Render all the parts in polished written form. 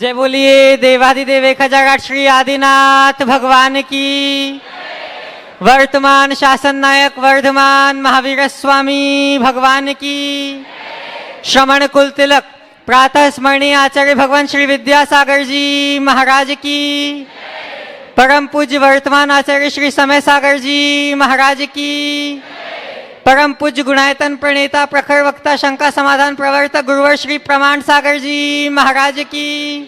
जय बोलिए देवाधिदेव 1008 श्री आदिनाथ भगवान की। वर्तमान शासन नायक वर्धमान महावीर स्वामी भगवान की। श्रमण कुल तिलक प्रातः स्मरणीय आचार्य भगवान श्री विद्यासागर जी महाराज की। परम पूज्य वर्तमान आचार्य श्री समय सागर जी महाराज की। परम पूज्य गुणायतन प्रणेता प्रखर वक्ता शंका समाधान प्रवर्तक गुरुवर श्री प्रमाण सागर जी महाराज की।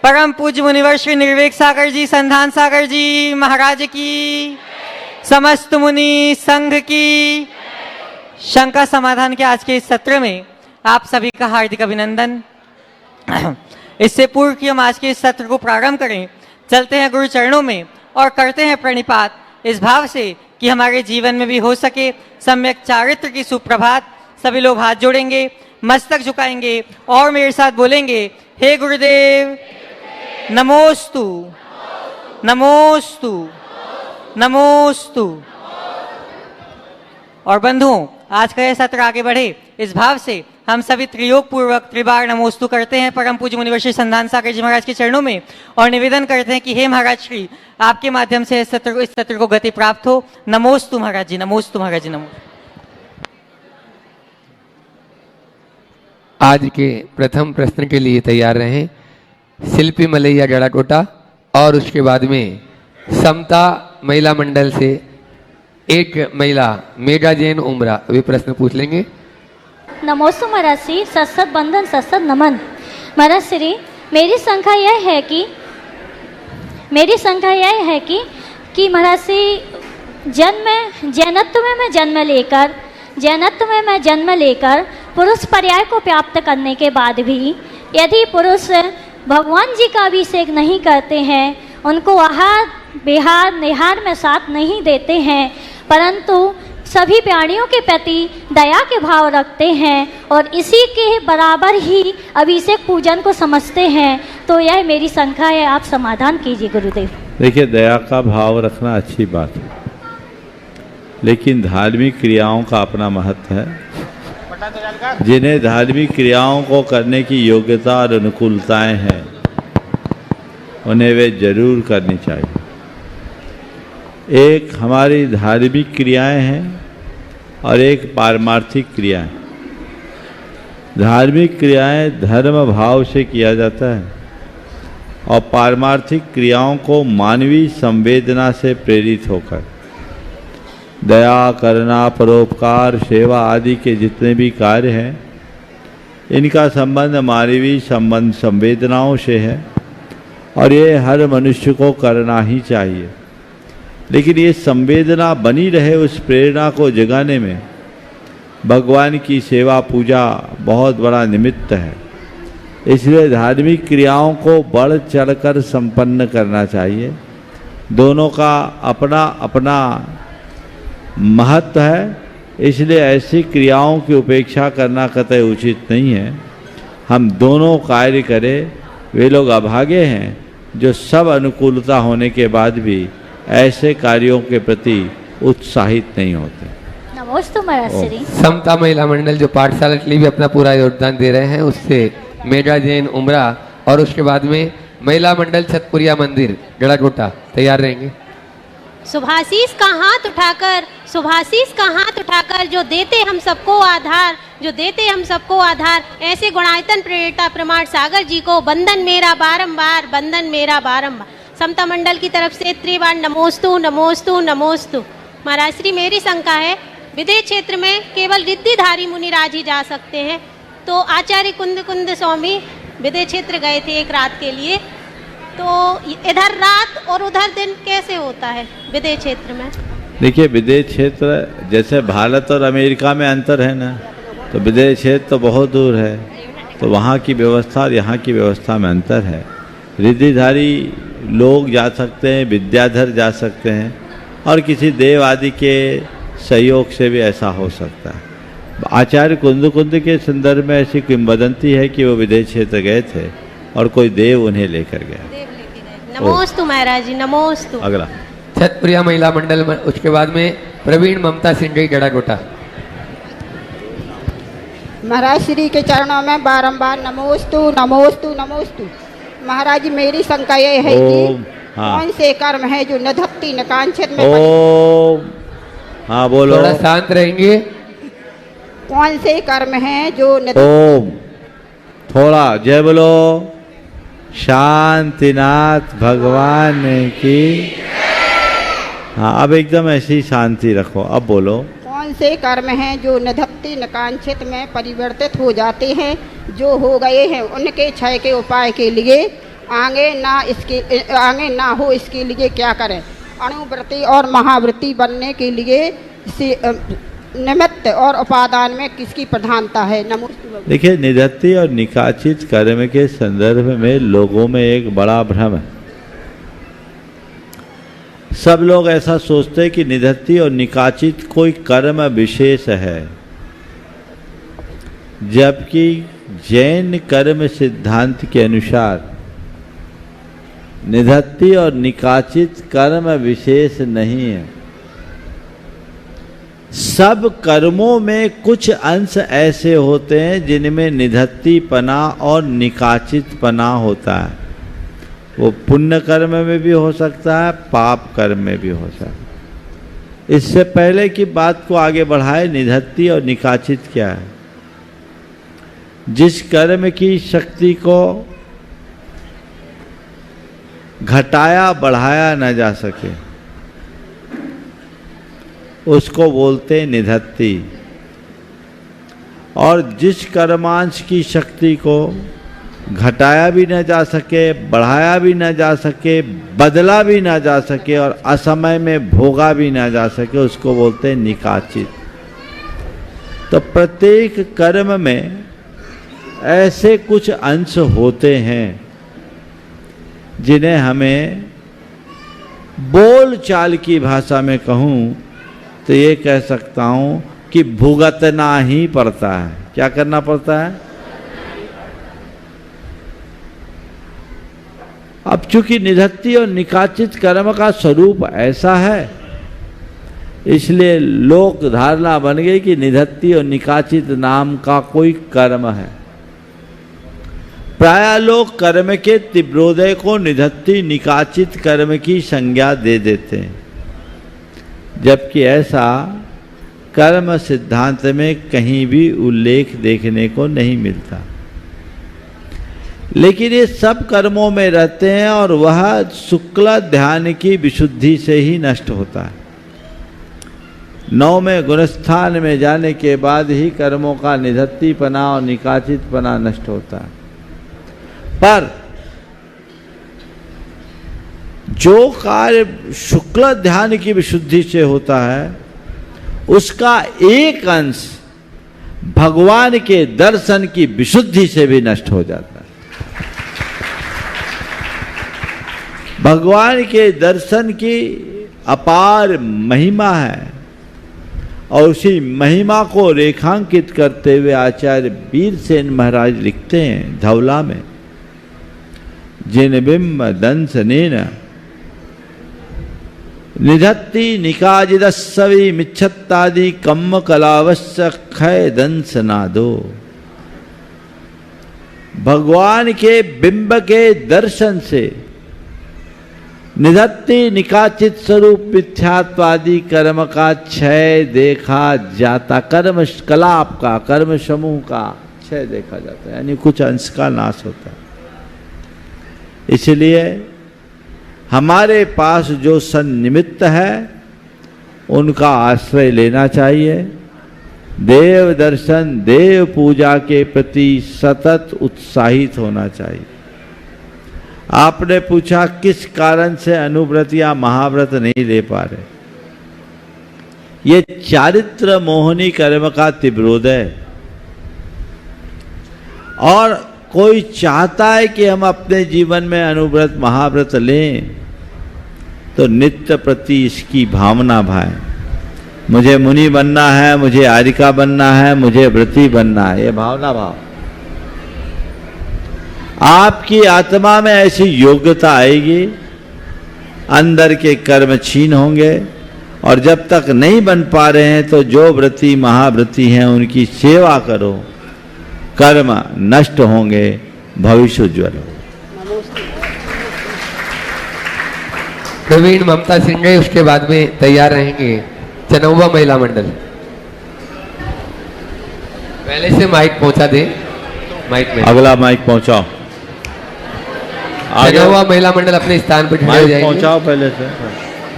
परम पूज्य मुनिवर श्री निर्वेक सागर जी संधान सागर जी महाराज की। समस्त मुनि संघ की। शंका समाधान के आज के इस सत्र में आप सभी का हार्दिक अभिनंदन। इससे पूर्व कि हम आज के इस सत्र को प्रारंभ करें, चलते हैं गुरु चरणों में और करते हैं प्रणिपात इस भाव से कि हमारे जीवन में भी हो सके सम्यक चारित्र की सुप्रभात। सभी लोग हाथ जोड़ेंगे, मस्तक झुकाएंगे और मेरे साथ बोलेंगे, हे गुरुदेव नमोस्तु नमोस्तु नमोस्तु। और बंधुओं, आज का यह सत्र आगे बढ़े इस भाव से हम सभी त्रियोग पूर्वक त्रिबार नमोस्तु करते हैं परम पूज्य मुनिवर श्री संधान सागर जी महाराज के चरणों में और निवेदन करते हैं कि हे महाराज श्री, आपके माध्यम से इस सत्र को गति प्राप्त हो। नमोस्तु महाराज जी, नमोस्तु महाराज जी, नमो। आज के प्रथम प्रश्न के लिए तैयार रहें शिल्पी मलैया जड़ाकोटा और उसके बाद में समता महिला मंडल से एक महिला मेघा जैन उमरा वे प्रश्न पूछ लेंगे। नमोस्तु महाराज श्री, सत्सत बंधन सत्सत नमन। महाराज श्री, मेरी शंका यह है कि महाराज श्री जैनत्व में मैं जन्म लेकर पुरुष पर्याय को प्राप्त करने के बाद भी यदि पुरुष भगवान जी का अभिषेक नहीं करते हैं, उनको आहार विहार निहार में साथ नहीं देते हैं, परंतु सभी प्राणियों के प्रति दया के भाव रखते हैं और इसी के बराबर ही अभिषेक पूजन को समझते हैं, तो यह मेरी शंका है, आप समाधान कीजिए गुरुदेव। देखिए, दया का भाव रखना अच्छी बात है, लेकिन धार्मिक क्रियाओं का अपना महत्व है। जिन्हें धार्मिक क्रियाओं को करने की योग्यता और अनुकूलताएं हैं, उन्हें वे जरूर करनी चाहिए। एक हमारी धार्मिक क्रियाएं हैं और एक पारमार्थिक क्रियाएं। धार्मिक क्रियाएं धर्म भाव से किया जाता है और पारमार्थिक क्रियाओं को मानवीय संवेदना से प्रेरित होकर दया करना, परोपकार, सेवा आदि के जितने भी कार्य हैं, इनका संबंध मानवीय संबंध संवेदनाओं से है और ये हर मनुष्य को करना ही चाहिए। लेकिन ये संवेदना बनी रहे, उस प्रेरणा को जगाने में भगवान की सेवा पूजा बहुत बड़ा निमित्त है। इसलिए धार्मिक क्रियाओं को बढ़ चढ़कर संपन्न करना चाहिए। दोनों का अपना अपना महत्व है, इसलिए ऐसी क्रियाओं की उपेक्षा करना कतई उचित नहीं है। हम दोनों कार्य करें। वे लोग अभागे हैं जो सब अनुकूलता होने के बाद भी ऐसे कार्यों के प्रति उत्साहित नहीं होते। नमोस्तु महाराज श्री। समता महिला मंडल जो पाठशाला के लिए भी अपना पूरा योगदान दे रहे हैं, उससे मेघा जैन उमरा और उसके बाद में महिला मंडल छतपुरिया मंदिर गड़ाकोटा तैयार रहेंगे। सुभाशीष का हाथ उठाकर जो देते हम सबको आधार, ऐसे गुणायतन प्रेरिता प्रमाण सागर जी को बंधन मेरा बारंबार। समता मंडल की तरफ से त्रिबार नमोस्तु नमोस्तु नमोस्तु। महाराज श्री, मेरी शंका है, विदेह क्षेत्र में केवल रिद्धिधारी मुनिराज ही जा सकते हैं, तो आचार्य कुंद स्वामी विदेह क्षेत्र गए थे एक रात के लिए, तो इधर रात और उधर दिन कैसे होता है विदेह क्षेत्र में? देखिए, विदेह क्षेत्र जैसे भारत और अमेरिका में अंतर है ना, तो विदेह क्षेत्र तो बहुत दूर है, तो वहाँ की व्यवस्था और यहाँ की व्यवस्था में अंतर है। रिद्धिधारी लोग जा सकते हैं, विद्याधर जा सकते हैं और किसी देव आदि के सहयोग से भी ऐसा हो सकता है। आचार्य कुंद के संदर्भ में ऐसी किंवदंती है कि वो विदेह क्षेत्र गए थे और कोई देव उन्हें लेकर गया। नमोस्तु महाराज जी, नमोस्तु। अगला छतपुरिया महिला मंडल, उसके बाद में प्रवीण ममता सिंह गड़ाकोटा। महाराज श्री के चरणों में बारंबार नमोस्तु नमोस्तु नमोस्तु। महाराज जी मेरी शंका ये है ओम, कि हाँ। कौन से कर्म है जो नधत्ती नकांक्षित में ओम, हाँ बोलो। थोड़ा शांत रहेंगे। कौन से कर्म है जो ओम, थोड़ा जय बोलो। शांतिनाथ भगवान की। हाँ अब एकदम ऐसी शांति रखो, अब बोलो। कौन से कर्म हैं जो नधत्ती नकांक्षित में परिवर्तित हो जाते हैं, जो हो गए हैं उनके क्षय के उपाय के लिए आगे ना हो इसके लिए क्या करें? अणुवृत्ति और महावृत्ति बनने के लिए निमित्त और उपादान में किसकी प्रधानता है? नमो। देखिए, निधत्ती और निकाचित कर्म के संदर्भ में लोगों में एक बड़ा भ्रम है। सब लोग ऐसा सोचते हैं कि निधत्ती और निकाचित कोई कर्म विशेष है, जबकि जैन कर्म सिद्धांत के अनुसार निधत्ती और निकाचित कर्म विशेष नहीं है। सब कर्मों में कुछ अंश ऐसे होते हैं जिनमें निधत्तीपना और निकाचितपना होता है। वो पुण्य कर्म में भी हो सकता है, पाप कर्म में भी हो सकता है। इससे पहले कि बात को आगे बढ़ाए, निधत्ती और निकाचित क्या है? जिस कर्म की शक्ति को घटाया बढ़ाया न जा सके उसको बोलते हैं निधत्ती, और जिस कर्मांश की शक्ति को घटाया भी न जा सके, बढ़ाया भी न जा सके, बदला भी न जा सके और असमय में भोगा भी न जा सके उसको बोलते हैं निकाचित। तो प्रत्येक कर्म में ऐसे कुछ अंश होते हैं जिन्हें हमें बोल चाल की भाषा में कहूँ तो ये कह सकता हूँ कि भुगतना ही पड़ता है। क्या करना पड़ता है? अब चूंकि निधत्ती और निकाचित कर्म का स्वरूप ऐसा है, इसलिए लोक धारणा बन गई कि निधत्ती और निकाचित नाम का कोई कर्म है। प्राय लोग कर्म के तीव्रोदय को निधत्ती निकाचित कर्म की संज्ञा दे देते हैं, जबकि ऐसा कर्म सिद्धांत में कहीं भी उल्लेख देखने को नहीं मिलता। लेकिन ये सब कर्मों में रहते हैं और वह शुक्ल ध्यान की विशुद्धि से ही नष्ट होता है। 9वें गुणस्थान में जाने के बाद ही कर्मों का निधत्तीपना और निकाचितपना नष्ट होता है। पर जो कार्य शुक्ल ध्यान की विशुद्धि से होता है उसका एक अंश भगवान के दर्शन की विशुद्धि से भी नष्ट हो जाता है। भगवान के दर्शन की अपार महिमा है और उसी महिमा को रेखांकित करते हुए आचार्य वीरसेन महाराज लिखते हैं धवला में, जिन बिंब दंसनेन निधत्ती निकाजिदस्सवि मिच्छत्तादि कम्म कलावश्य खय दंसनादो। भगवान के बिंब के दर्शन से निधत्ती निकाचित स्वरूप मिथ्यात्वादि कर्म का क्षय देखा जाता, कर्म कलाप का, कर्म समूह का क्षय देखा जाता है, यानी कुछ अंश का नाश होता है। इसलिए हमारे पास जो सन्निमित्त है उनका आश्रय लेना चाहिए। देव दर्शन, देव पूजा के प्रति सतत उत्साहित होना चाहिए। आपने पूछा किस कारण से अनुव्रत या महाव्रत नहीं ले पा रहे? ये चारित्र मोहनी कर्म का तीव्रोदय, और कोई चाहता है कि हम अपने जीवन में अनुव्रत महाव्रत लें तो नित्य प्रति इसकी भावना भाए, मुझे मुनि बनना है, मुझे आरिका बनना है, मुझे व्रती बनना है, ये भावना भाव। आपकी आत्मा में ऐसी योग्यता आएगी, अंदर के कर्म छीन होंगे, और जब तक नहीं बन पा रहे हैं तो जो व्रती महाव्रती हैं उनकी सेवा करो, कर्म नष्ट होंगे, भविष्य उज्ज्वल हो। प्रवीण ममता सिंह उसके बाद में तैयार रहेंगे चनौवा महिला मंडल। पहले से माइक पहुंचा दे, माइक में अगला माइक पहुंचाओ, आगे चनौवा महिला मंडल अपने स्थान पर खड़े हो माइक जाएंगे। पहुंचाओ पहले से।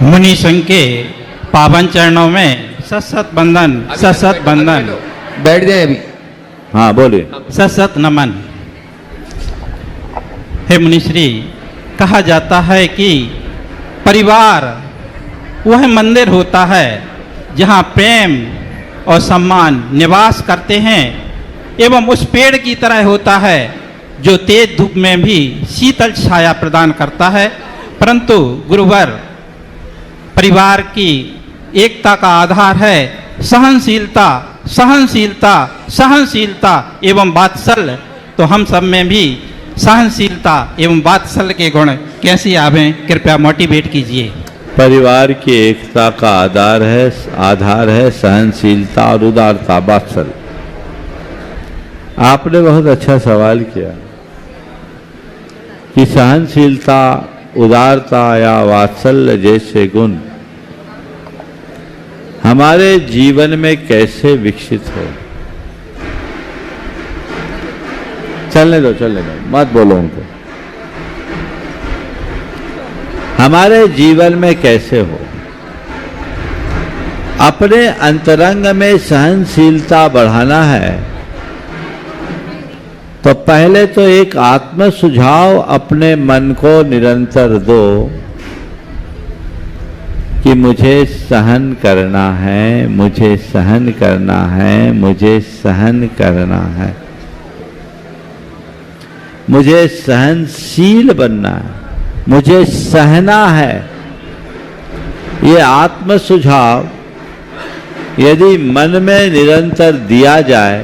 मुनि संघ के पावन चरणों में सत बंदन, सत बंदन, बैठ जाए अभी। हाँ बोलिए। सत नमन। हे मुनिश्री, कहा जाता है कि परिवार वह मंदिर होता है जहाँ प्रेम और सम्मान निवास करते हैं, एवं उस पेड़ की तरह होता है जो तेज धूप में भी शीतल छाया प्रदान करता है। परंतु गुरुवर, परिवार की एकता का आधार है सहनशीलता, सहनशीलता, सहनशीलता एवं वात्सल्य। तो हम सब में भी सहनशीलता एवं वात्सल्य के गुण कैसे आवे, कृपया मोटिवेट कीजिए। परिवार की एकता का आधार है सहनशीलता और उदारता, वात्सल्य। आपने बहुत अच्छा सवाल किया कि सहनशीलता, उदारता या वात्सल्य जैसे गुण हमारे जीवन में कैसे विकसित हो। चलने दो, मत बोलो उनको। हमारे जीवन में कैसे हो। अपने अंतरंग में सहनशीलता बढ़ाना है तो पहले तो एक आत्म सुझाव अपने मन को निरंतर दो कि मुझे सहन करना है, मुझे सहन करना है, मुझे सहन करना है, मुझे सहनशील बनना है, मुझे सहना है। ये आत्म सुझाव यदि मन में निरंतर दिया जाए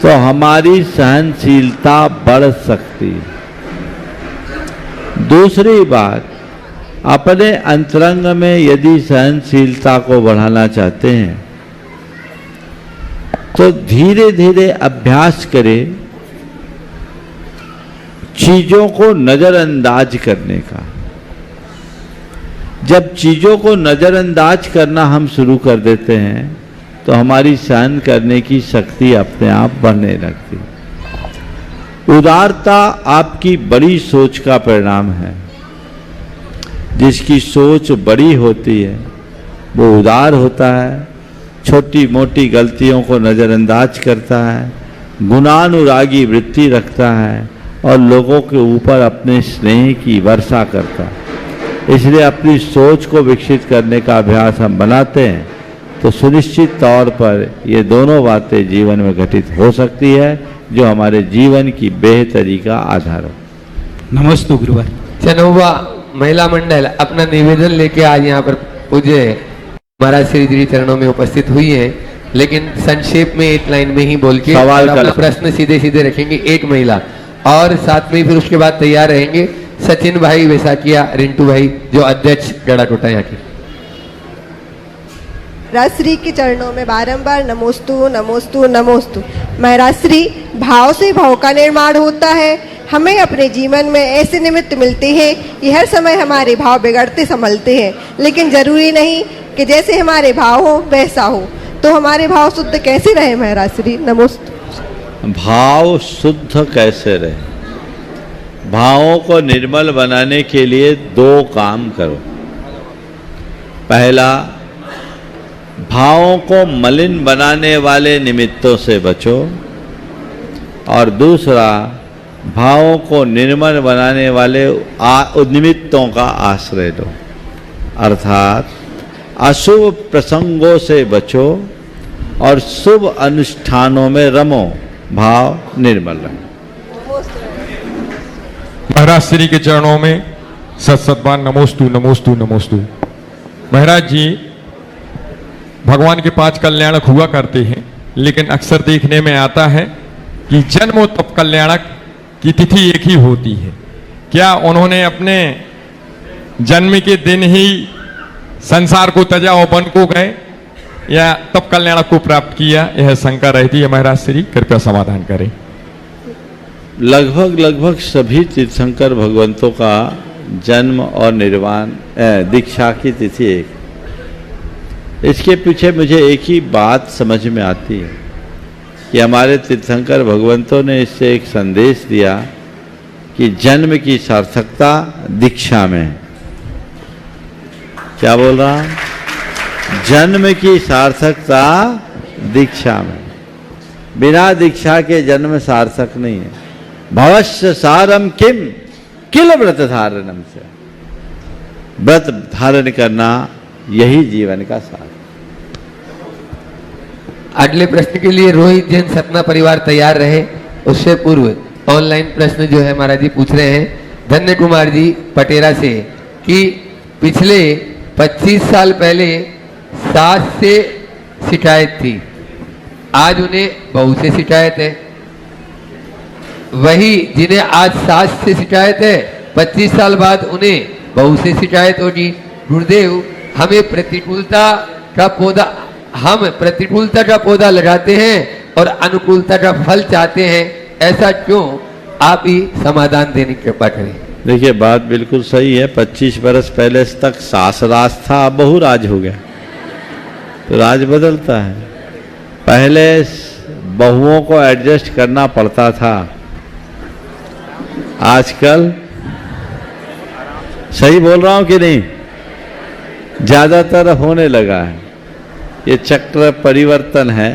तो हमारी सहनशीलता बढ़ सकती है। दूसरी बात, अपने अंतरंग में यदि सहनशीलता को बढ़ाना चाहते हैं तो धीरे धीरे अभ्यास करें चीजों को नजरअंदाज करने का। जब चीजों को नजरअंदाज करना हम शुरू कर देते हैं तो हमारी सहन करने की शक्ति अपने आप बढ़ने लगती है। उदारता आपकी बड़ी सोच का परिणाम है। जिसकी सोच बड़ी होती है वो उदार होता है, छोटी मोटी गलतियों को नजरअंदाज करता है, गुणानुरागी वृत्ति रखता है और लोगों के ऊपर अपने स्नेह की वर्षा करता है। इसलिए अपनी सोच को विकसित करने का अभ्यास हम बनाते हैं तो सुनिश्चित तौर पर ये दोनों बातें जीवन में घटित हो सकती है जो हमारे जीवन की बेहतरी का आधार हो। नमस्ते गुरुवर। चनौवा महिला मंडल अपना निवेदन लेके आज यहाँ पर पूज्य महाराज श्री जी चरणों में उपस्थित हुई है, लेकिन संक्षेप में एक लाइन में ही बोल के सवाल अपना प्रश्न सीधे सीधे रखेंगे। एक महिला और साथ में फिर उसके बाद तैयार रहेंगे सचिन भाई वैसाखिया, रिंटू भाई जो अध्यक्ष गड़ाकोटा यहाँ के। राजश्री के चरणों में बारंबार नमोस्तु नमोस्तु नमोस्तु। महाराजश्री, भाव से भाव का निर्माण होता है। हमें अपने जीवन में ऐसे निमित्त मिलते हैं कि हर समय हमारे भाव बिगड़ते संभलते हैं, लेकिन जरूरी नहीं कि जैसे हमारे भाव हो वैसा हो। तो हमारे भाव शुद्ध कैसे रहे महाराजश्री? नमोस्तु। भाव शुद्ध कैसे रहे? भावों को निर्मल बनाने के लिए दो काम करो। पहला, भावों को मलिन बनाने वाले निमित्तों से बचो और दूसरा, भावों को निर्मल बनाने वाले निमित्तों का आश्रय लो। अर्थात अशुभ प्रसंगों से बचो और शुभ अनुष्ठानों में रमो, भाव निर्मल रहे। महाराज श्री के चरणों में सत्सतबान नमोस्तु नमोस्तु नमोस्तु। महाराज जी, भगवान के 5 कल्याणक हुआ करते हैं, लेकिन अक्सर देखने में आता है कि जन्म और तप कल्याणक की तिथि एक ही होती है। क्या उन्होंने अपने जन्म के दिन ही संसार को तजा और वन को गए या तप कल्याणक को प्राप्त किया? यह शंका रहती है। महाराज श्री कृपया समाधान करें। लगभग सभी तीर्थंकर भगवंतों का जन्म और निर्वाण दीक्षा की तिथि एक। इसके पीछे मुझे एक ही बात समझ में आती है कि हमारे तीर्थंकर भगवंतों ने इससे एक संदेश दिया कि जन्म की सार्थकता दीक्षा में है। क्या बोल रहा हूं? जन्म की सार्थकता दीक्षा में, बिना दीक्षा के जन्म सार्थक नहीं है। भवस्य सारम किम किल व्रत धारणम से, व्रत धारण करना यही जीवन का सार। अगले प्रश्न के लिए रोहित जैन सतना परिवार तैयार रहे। उससे पूर्व ऑनलाइन प्रश्न जो है महाराज जी पूछ रहे हैं धन्य कुमार जी पटेरा से कि पिछले 25 साल पहले सास से शिकायत थी, आज उन्हें बहू से शिकायत है। वही जिन्हें आज सास से शिकायत है 25 साल बाद उन्हें बहू से शिकायत होगी। गुरुदेव, हम प्रतिकूलता का पौधा लगाते हैं और अनुकूलता का फल चाहते हैं, ऐसा क्यों? आप ही समाधान देने की कृपा करें। देखिए, बात बिल्कुल सही है। 25 बरस पहले तक सास राज था, अब बहू राज हो गया, तो राज बदलता है। पहले बहुओं को एडजस्ट करना पड़ता था, आजकल सही बोल रहा हूं कि नहीं, ज्यादातर होने लगा है। ये चक्र परिवर्तन है,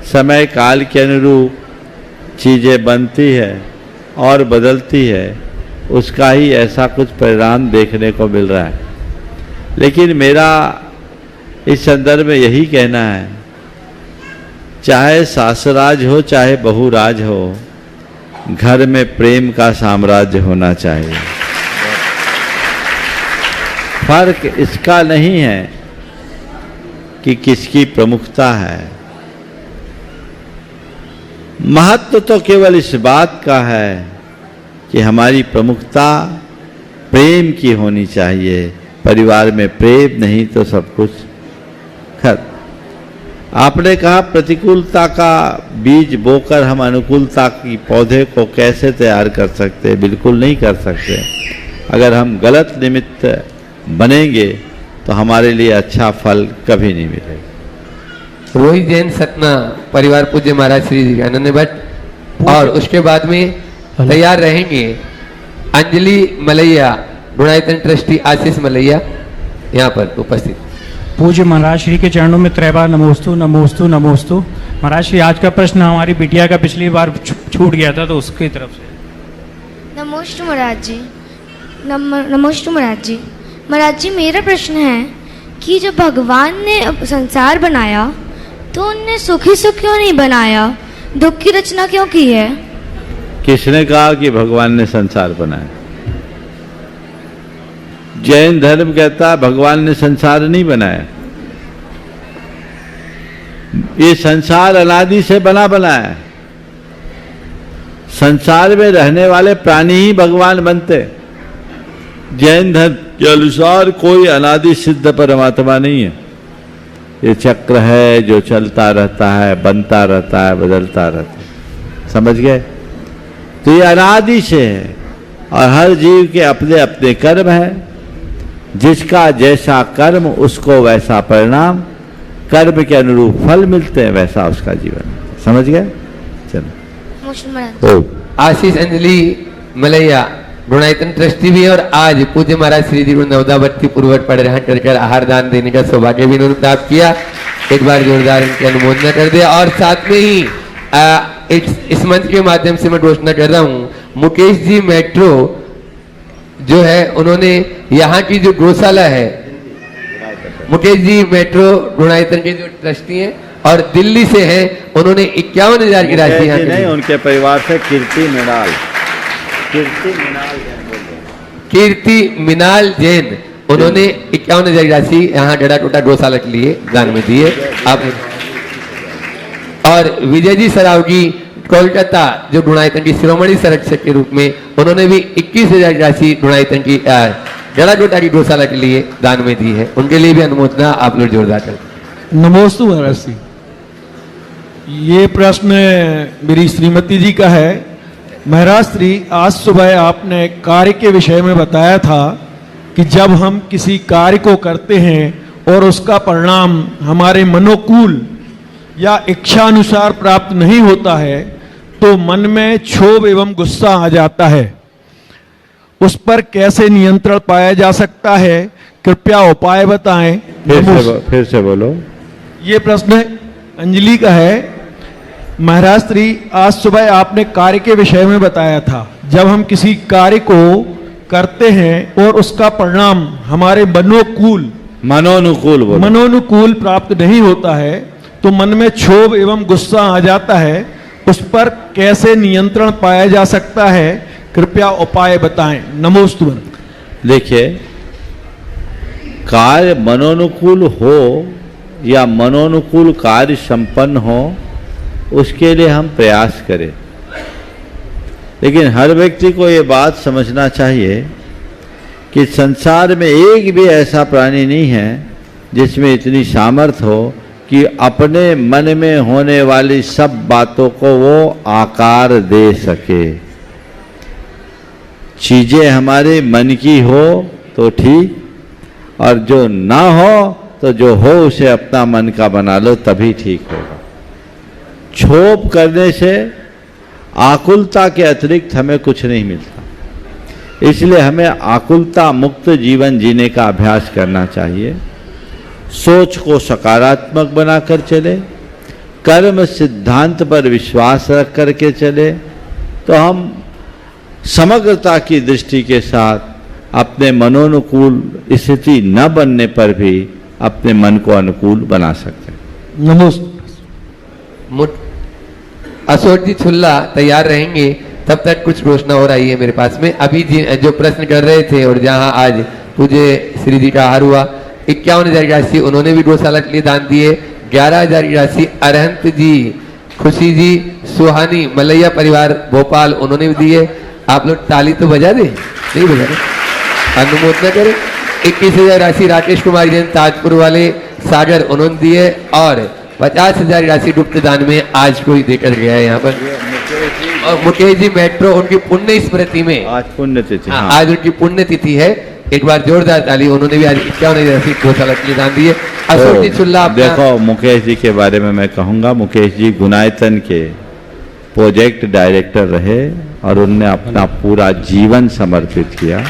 समय काल के अनुरूप चीजें बनती है और बदलती है, उसका ही ऐसा कुछ परिणाम देखने को मिल रहा है। लेकिन मेरा इस संदर्भ में यही कहना है, चाहे सासराज हो चाहे बहुराज हो, घर में प्रेम का साम्राज्य होना चाहिए। फर्क इसका नहीं है कि किसकी प्रमुखता है, महत्व तो केवल इस बात का है कि हमारी प्रमुखता प्रेम की होनी चाहिए। परिवार में प्रेम नहीं तो सब कुछ खत्म। आपने कहा प्रतिकूलता का बीज बोकर हम अनुकूलता की पौधे को कैसे तैयार कर सकते? बिल्कुल नहीं कर सकते। अगर हम गलत निमित्त बनेंगे तो हमारे लिए अच्छा फल कभी नहीं मिलेगा। रोहित जैन सतना परिवार पूज्य महाराज श्री अनन्य भट्ट, और उसके बाद में तैयार रहेंगे अंजलि मलैया, गुणायतन ट्रस्टी आशीष मलैया यहाँ पर उपस्थित। पूज्य महाराज श्री के चरणों में त्रैबार नमोस्तु नमोस्तु नमोस्तु। महाराज श्री, आज का प्रश्न हमारी बिटिया का पिछली बार छूट गया था, तो उसकी तरफ से। नमोस्तु महाराज जी। नमोस्तु महाराज जी। महाराज जी, मेरा प्रश्न है कि जब भगवान ने संसार बनाया तो उनने सुखी सुख क्यों नहीं बनाया, दुख की रचना क्यों की है? किसने कहा कि भगवान ने संसार बनाया? जैन धर्म कहता है भगवान ने संसार नहीं बनाया, ये संसार अनादि से बना है। संसार में रहने वाले प्राणी ही भगवान बनते। जैन धर्म के अनुसार कोई अनादि सिद्ध परमात्मा नहीं है, ये चक्र है जो चलता रहता है, बनता रहता है, बदलता रहता है। समझ गए? तो ये अनादि से है और हर जीव के अपने अपने कर्म है। जिसका जैसा कर्म उसको वैसा परिणाम, कर्म के अनुरूप फल मिलते हैं, वैसा उसका जीवन। समझ गए? चलो। आशीष अंजलि मलैया गुणायतन ट्रस्टी भी, और आज पूज्य महाराज श्री जी नवदावत की पूर्वट पढ़ रहे कर आहार दान देने का सौभाग्य भी इन्होंने प्राप्त किया। एक बार जोरदार इनकी अनुमोदना कर दे। और साथ में ही इस मंच के माध्यम से मैं घोषणा कर रहा हूँ, मुकेश जी मेट्रो जो है, उन्होंने यहाँ की जो गौशाला है, मुकेश जी मेट्रो गुणायतन के जो ट्रस्टी हैं और दिल्ली से हैं, उन्होंने 51,000 की राशि यहाँ नहीं, उनके परिवार से कीर्ति मिनाल जैन, उन्होंने 51,000 की राशि यहाँ गड़ा टोटा गौशाला के लिए दान में दी है। आप और विजय जी सरावगी कोलकाता, जो गुणायतन की शिरोमणि संरक्षक के रूप में, उन्होंने भी 21,000 की राशि गुणायतन की गड़ा टोटा की गौशाला के लिए दान में दी है। उनके लिए भी अनुमोदना आप लोग जोरदार करें। नमोस्तु महाराज जी। ये प्रश्न मेरी श्रीमती जी का है महाराज श्री, आज सुबह आपने कार्य के विषय में बताया था कि जब हम किसी कार्य को करते हैं और उसका परिणाम हमारे मनोकूल या इच्छानुसार प्राप्त नहीं होता है तो मन में क्षोभ एवं गुस्सा आ जाता है। उस पर कैसे नियंत्रण पाया जा सकता है, कृपया उपाय बताएं। फिर से बोलो। ये प्रश्न अंजलि का है। महाराज श्री, आज सुबह आपने कार्य के विषय में बताया था, जब हम किसी कार्य को करते हैं और उसका परिणाम हमारे मनोनुकूल प्राप्त नहीं होता है तो मन में क्षोभ एवं गुस्सा आ जाता है। उस पर कैसे नियंत्रण पाया जा सकता है, कृपया उपाय बताएं। नमोस्तु। देखिए, कार्य मनोनुकूल हो या मनोनुकूल कार्य संपन्न हो, उसके लिए हम प्रयास करें, लेकिन हर व्यक्ति को ये बात समझना चाहिए कि संसार में एक भी ऐसा प्राणी नहीं है जिसमें इतनी सामर्थ्य हो कि अपने मन में होने वाली सब बातों को वो आकार दे सके। चीजें हमारे मन की हो तो ठीक, और जो ना हो तो जो हो उसे अपना मन का बना लो, तभी ठीक होगा। क्षोभ करने से आकुलता के अतिरिक्त हमें कुछ नहीं मिलता, इसलिए हमें आकुलता मुक्त जीवन जीने का अभ्यास करना चाहिए। सोच को सकारात्मक बनाकर चले, कर्म सिद्धांत पर विश्वास रख करके चले, तो हम समग्रता की दृष्टि के साथ अपने मनोनुकूल स्थिति न बनने पर भी अपने मन को अनुकूल बना सकते हैं। नमस्ते। अशोक जी छुल्ला तैयार रहेंगे, तब तक कुछ घोषणा हो रही है मेरे पास में। अभी जो प्रश्न कर रहे थे और जहां आज पूज्य श्री जी का आहार हुआ, 51,000 की राशि उन्होंने भी गौशाला के लिए दान दिए। 11,000 की राशि अरहंत जी, खुशी जी, सुहानी मलैया परिवार भोपाल, उन्होंने भी दिए। आप लोग ताली तो बजा दे, नहीं बजा रहे, अनुमोदना करें। 21,000 राशि राकेश कुमार जैन ताजपुर वाले सागर, उन्होंने दिए। और 50,000 राशि गुप्त दान में आज कोई देकर गया है यहाँ पर। और मुकेश जी मेट्रो, उनकी पुण्य स्मृति में आज पुण्यतिथि, आज उनकी पुण्यतिथि है। एक बार जोरदार ताली। उन्होंने भी आज 51,000 राशि गौशाला के लिए दान दिए। अशोक जी छुल्ला, देखो, मुकेश जी के बारे में मैं कहूँगा, मुकेश जी गुनायतन के प्रोजेक्ट डायरेक्टर रहे और उनने अपना पूरा जीवन समर्पित किया।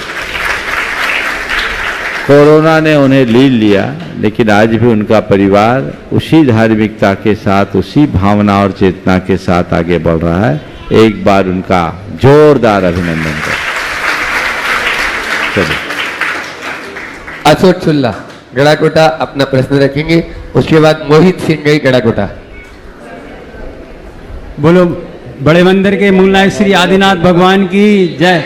कोरोना ने उन्हें लील लिया, लेकिन आज भी उनका परिवार उसी धार्मिकता के साथ, उसी भावना और चेतना के साथ आगे बढ़ रहा है। एक बार उनका जोरदार अभिनंदन करें। चलिए, अशोक छुल्ला गड़ाकोटा अपना प्रश्न रखेंगे, उसके बाद मोहित सिंह गई गड़ाकोटा। बोलो बड़े मंदिर के मूलनायक श्री आदिनाथ भगवान की जय।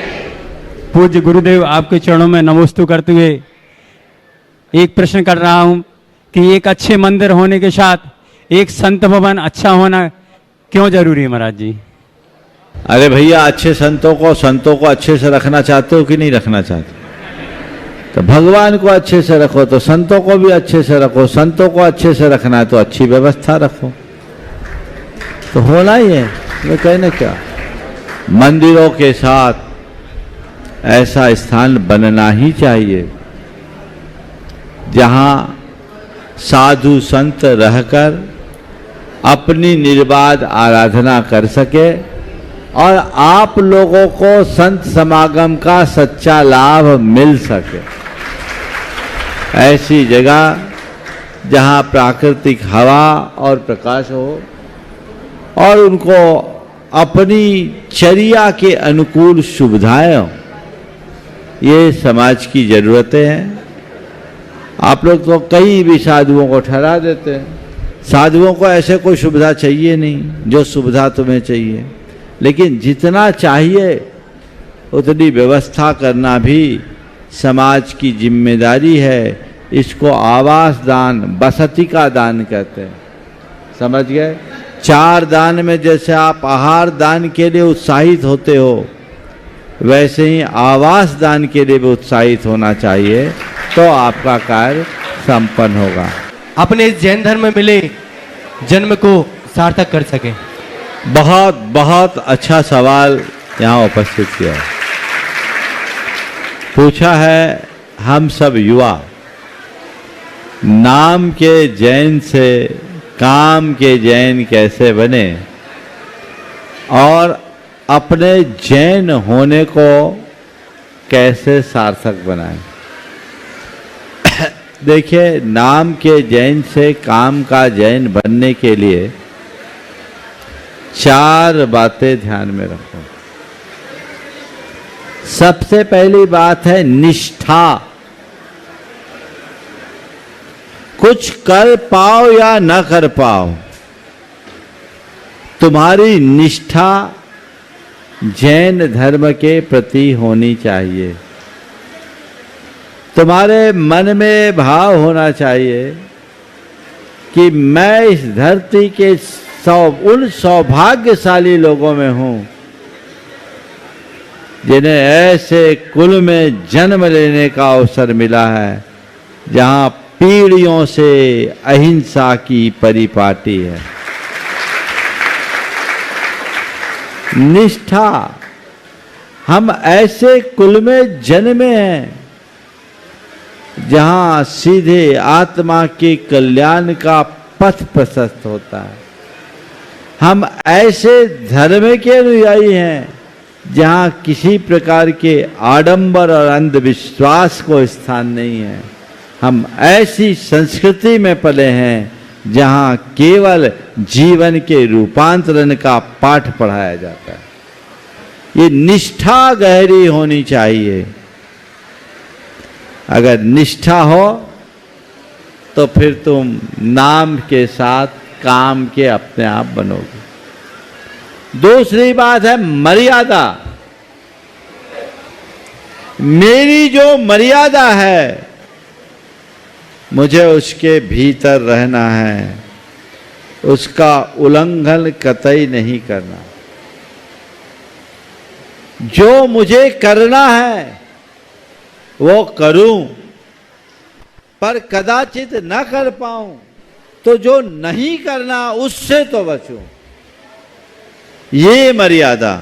पूज्य गुरुदेव, आपके चरणों में नमोस्तु करते हुए एक प्रश्न कर रहा हूं कि एक अच्छे मंदिर होने के साथ एक संत भवन अच्छा होना क्यों जरूरी है महाराज जी? अरे भैया, अच्छे संतों को अच्छे से रखना चाहते हो कि नहीं रखना चाहते? तो भगवान को अच्छे से रखो तो संतों को भी अच्छे से रखो। संतों को अच्छे से रखना है तो अच्छी व्यवस्था रखो, तो होना ही है। मैं कहना क्या, मंदिरों के साथ ऐसा स्थान बनना ही चाहिए जहां साधु संत रहकर अपनी निर्बाध आराधना कर सके और आप लोगों को संत समागम का सच्चा लाभ मिल सके। ऐसी जगह जहां प्राकृतिक हवा और प्रकाश हो और उनको अपनी चर्या के अनुकूल सुविधाएं हो, ये समाज की जरूरतें हैं। आप लोग तो कहीं भी साधुओं को ठहरा देते हैं। साधुओं को ऐसे कोई सुविधा चाहिए नहीं जो सुविधा तुम्हें चाहिए, लेकिन जितना चाहिए उतनी व्यवस्था करना भी समाज की जिम्मेदारी है। इसको आवास दान, बसती का दान कहते हैं, समझ गए? 4 दान में जैसे आप आहार दान के लिए उत्साहित होते हो, वैसे ही आवास दान के लिए भी उत्साहित होना चाहिए, तो आपका कार्य संपन्न होगा। अपने इस जैन धर्म में मिले जन्म को सार्थक कर सके। बहुत बहुत अच्छा सवाल यहाँ उपस्थित किया है। पूछा है हम सब युवा नाम के जैन से काम के जैन कैसे बने और अपने जैन होने को कैसे सार्थक बनाएं। देखिए, नाम के जैन से काम का जैन बनने के लिए 4 बातें ध्यान में रखो। सबसे पहली बात है निष्ठा। कुछ कर पाओ या न कर पाओ, तुम्हारी निष्ठा जैन धर्म के प्रति होनी चाहिए। तुम्हारे मन में भाव होना चाहिए कि मैं इस धरती के उन सौभाग्यशाली लोगों में हूं जिन्हें ऐसे कुल में जन्म लेने का अवसर मिला है जहां पीढ़ियों से अहिंसा की परिपाटी है। निष्ठा, हम ऐसे कुल में जन्मे हैं जहां सीधे आत्मा के कल्याण का पथ प्रशस्त होता है। हम ऐसे धर्म के अनुयायी हैं जहां किसी प्रकार के आडंबर और अंधविश्वास को स्थान नहीं है। हम ऐसी संस्कृति में पले हैं जहां केवल जीवन के रूपांतरण का पाठ पढ़ाया जाता है। ये निष्ठा गहरी होनी चाहिए। अगर निष्ठा हो तो फिर तुम नाम के साथ काम के अपने आप बनोगे। दूसरी बात है मर्यादा। मेरी जो मर्यादा है मुझे उसके भीतर रहना है, उसका उल्लंघन कतई नहीं करना। जो मुझे करना है वो करूं, पर कदाचित न कर पाऊं तो जो नहीं करना उससे तो बचूं। ये मर्यादा।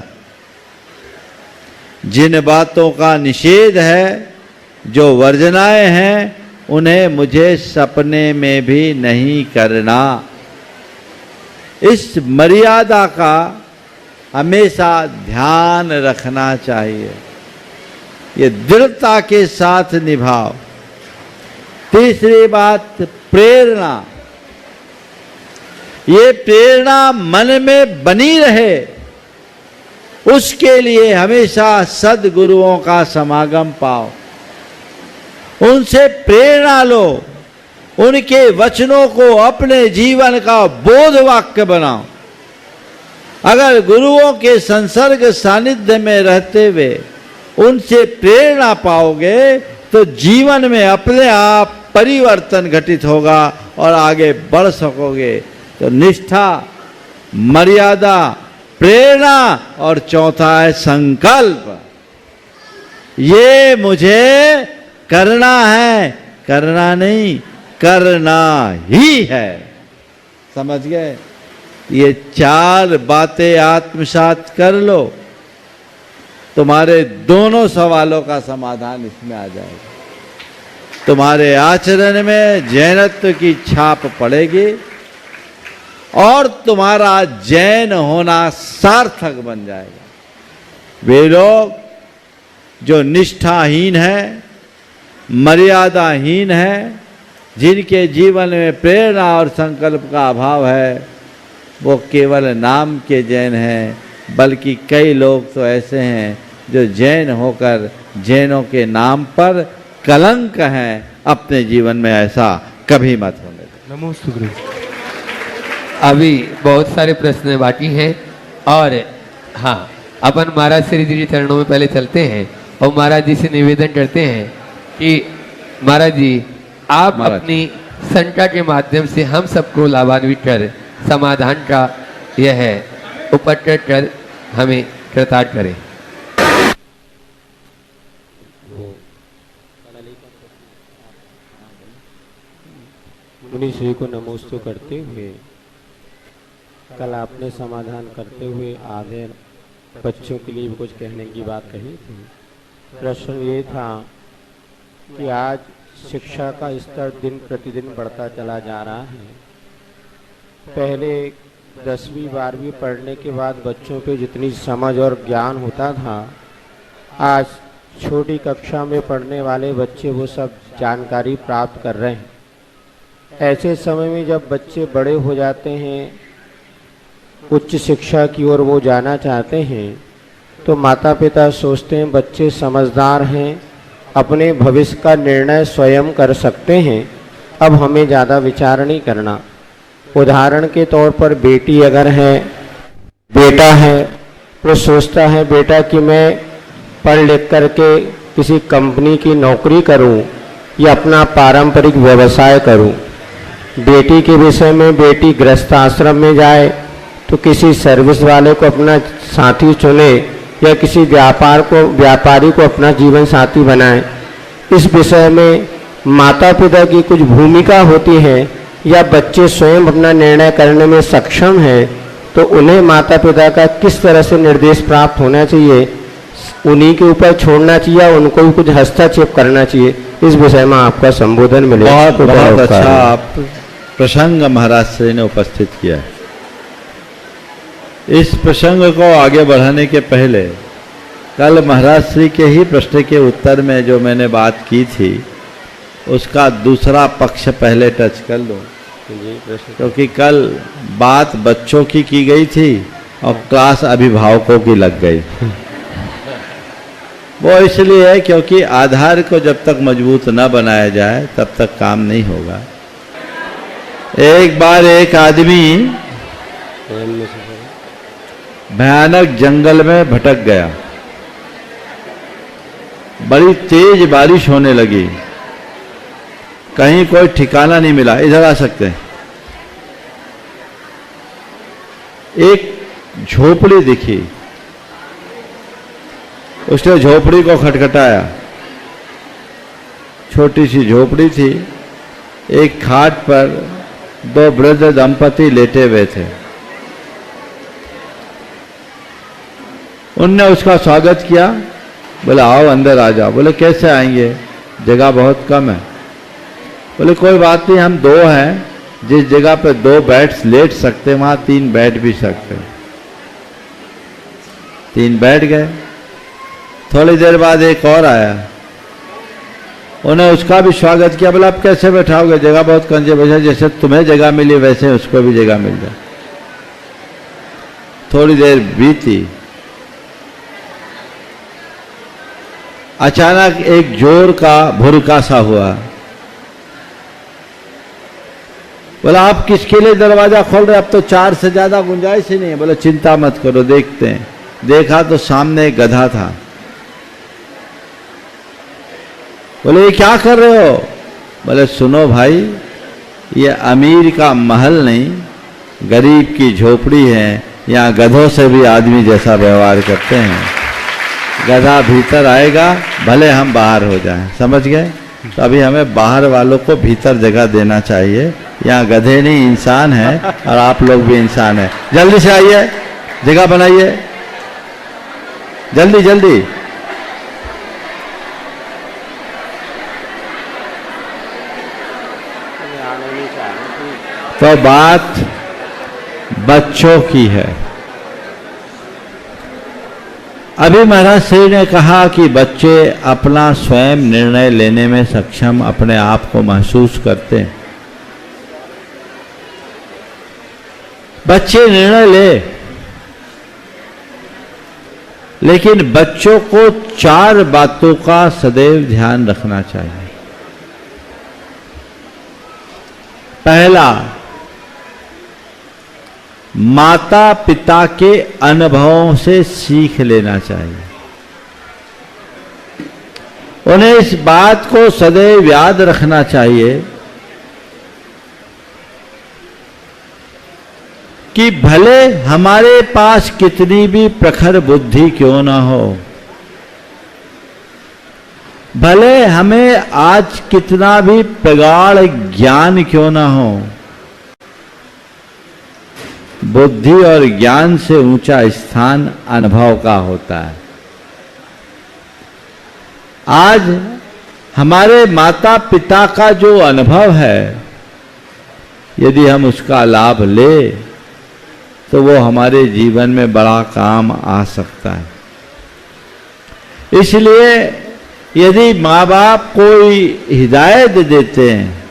जिन बातों का निषेध है, जो वर्जनाएं हैं, उन्हें मुझे सपने में भी नहीं करना। इस मर्यादा का हमेशा ध्यान रखना चाहिए। ये दृढ़ता के साथ निभाओ। तीसरी बात, प्रेरणा। ये प्रेरणा मन में बनी रहे, उसके लिए हमेशा सद्गुरुओं का समागम पाओ, उनसे प्रेरणा लो, उनके वचनों को अपने जीवन का बोध वाक्य बनाओ। अगर गुरुओं के संसर्ग सानिध्य में रहते हुए उनसे प्रेरणा पाओगे तो जीवन में अपने आप परिवर्तन घटित होगा और आगे बढ़ सकोगे। तो निष्ठा, मर्यादा, प्रेरणा और चौथा है संकल्प। ये मुझे करना है, करना नहीं, करना ही है। समझ गए? ये 4 बातें आत्मसात कर लो, तुम्हारे दोनों सवालों का समाधान इसमें आ जाएगा। तुम्हारे आचरण में जैनत्व की छाप पड़ेगी और तुम्हारा जैन होना सार्थक बन जाएगा। वे लोग जो निष्ठाहीन है, मर्यादाहीन है, जिनके जीवन में प्रेरणा और संकल्प का अभाव है, वो केवल नाम के जैन हैं, बल्कि कई लोग तो ऐसे हैं जो जैन होकर जैनों के नाम पर कलंक हैं। अपने जीवन में ऐसा कभी मत होने दो। नमोस्तु गुरु। अभी बहुत सारे प्रश्न बाकी हैं और हाँ, अपन महाराज श्री जी चरणों में पहले चलते हैं और महाराज जी से निवेदन करते हैं कि महाराज जी आप अपनी संख्या के माध्यम से हम सबको लाभान्वित कर समाधान का यह है उपकर कर हमें कृतार्थ करें। मुनि श्री को नमोस्तु करते हुए कल आपने समाधान करते हुए आधे बच्चों के लिए भी कुछ कहने की बात कही थी। प्रश्न ये था कि आज शिक्षा का स्तर दिन प्रतिदिन बढ़ता चला जा रहा है। पहले 10वीं 12वीं पढ़ने के बाद बच्चों पे जितनी समझ और ज्ञान होता था, आज छोटी कक्षा में पढ़ने वाले बच्चे वो सब जानकारी प्राप्त कर रहे हैं। ऐसे समय में जब बच्चे बड़े हो जाते हैं, उच्च शिक्षा की ओर वो जाना चाहते हैं, तो माता पिता सोचते हैं बच्चे समझदार हैं, अपने भविष्य का निर्णय स्वयं कर सकते हैं, अब हमें ज़्यादा विचार नहीं करना। उदाहरण के तौर पर बेटी अगर है, बेटा है, तो सोचता है बेटा कि मैं पढ़ लिख करके किसी कंपनी की नौकरी करूं या अपना पारंपरिक व्यवसाय करूं। बेटी के विषय में बेटी गृहस्थ आश्रम में जाए तो किसी सर्विस वाले को अपना साथी चुने या किसी व्यापारी को अपना जीवन साथी बनाए। इस विषय में माता पिता की कुछ भूमिका होती है या बच्चे स्वयं अपना निर्णय करने में सक्षम हैं, तो उन्हें माता पिता का किस तरह से निर्देश प्राप्त होना चाहिए, उन्हीं के ऊपर छोड़ना चाहिए, उनको भी कुछ हस्तक्षेप करना चाहिए। इस विषय में आपका संबोधन मिले। बहुत अच्छा आप प्रसंग महाराज श्री ने उपस्थित किया है। इस प्रसंग को आगे बढ़ाने के पहले कल महाराज श्री के ही प्रश्न के उत्तर में जो मैंने बात की थी, उसका दूसरा पक्ष पहले टच कर लूं, क्योंकि कल बात बच्चों की गई थी और क्लास अभिभावकों की लग गई। वो इसलिए है क्योंकि आधार को जब तक मजबूत न बनाया जाए तब तक काम नहीं होगा। एक बार एक आदमी भयानक जंगल में भटक गया। बड़ी तेज बारिश होने लगी, कहीं कोई ठिकाना नहीं मिला। इधर आ सकते हैं। एक झोपड़ी दिखी, उसने झोपड़ी को खटखटाया। छोटी सी झोपड़ी थी, एक खाट पर दो वृद्ध दंपति लेटे हुए थे। उनने उसका स्वागत किया, बोले आओ अंदर आ जाओ। बोले कैसे आएंगे, जगह बहुत कम है। बोले कोई बात नहीं, हम दो हैं, जिस जगह पे दो लेट सकते वहां 3 बैठ भी सकते। 3 बैठ गए। थोड़ी देर बाद एक और आया, उन्हें उसका भी स्वागत किया। बोला आप कैसे बैठाओगे, जगह बहुत कंजे बैठे, जैसे तुम्हें जगह मिली वैसे उसको भी जगह मिल जाए। थोड़ी देर बीती, अचानक एक जोर का भुरका सा हुआ। बोला आप किसके लिए दरवाजा खोल रहे, अब तो 4 से ज्यादा गुंजाइश ही नहीं है। बोले चिंता मत करो, देखते हैं। देखा तो सामने एक गधा था। बोले ये क्या कर रहे हो। बोले सुनो भाई, ये अमीर का महल नहीं, गरीब की झोपड़ी है, यहाँ गधों से भी आदमी जैसा व्यवहार करते हैं। गधा भीतर आएगा, भले हम बाहर हो जाएं। समझ गए। तो अभी हमें बाहर वालों को भीतर जगह देना चाहिए। यहाँ गधे नहीं इंसान है, और आप लोग भी इंसान हैं। जल्दी से आइए, जगह बनाइए, जल्दी जल्दी। तो बात बच्चों की है। अभी महाराज श्री ने कहा कि बच्चे अपना स्वयं निर्णय लेने में सक्षम अपने आप को महसूस करते हैं। बच्चे निर्णय ले, लेकिन बच्चों को 4 बातों का सदैव ध्यान रखना चाहिए। पहला, माता पिता के अनुभवों से सीख लेना चाहिए। उन्हें इस बात को सदैव याद रखना चाहिए कि भले हमारे पास कितनी भी प्रखर बुद्धि क्यों ना हो, भले हमें आज कितना भी प्रगाढ़ ज्ञान क्यों ना हो, बुद्धि और ज्ञान से ऊंचा स्थान अनुभव का होता है। आज हमारे माता पिता का जो अनुभव है, यदि हम उसका लाभ ले तो वो हमारे जीवन में बड़ा काम आ सकता है। इसलिए यदि माँ बाप कोई हिदायत देते हैं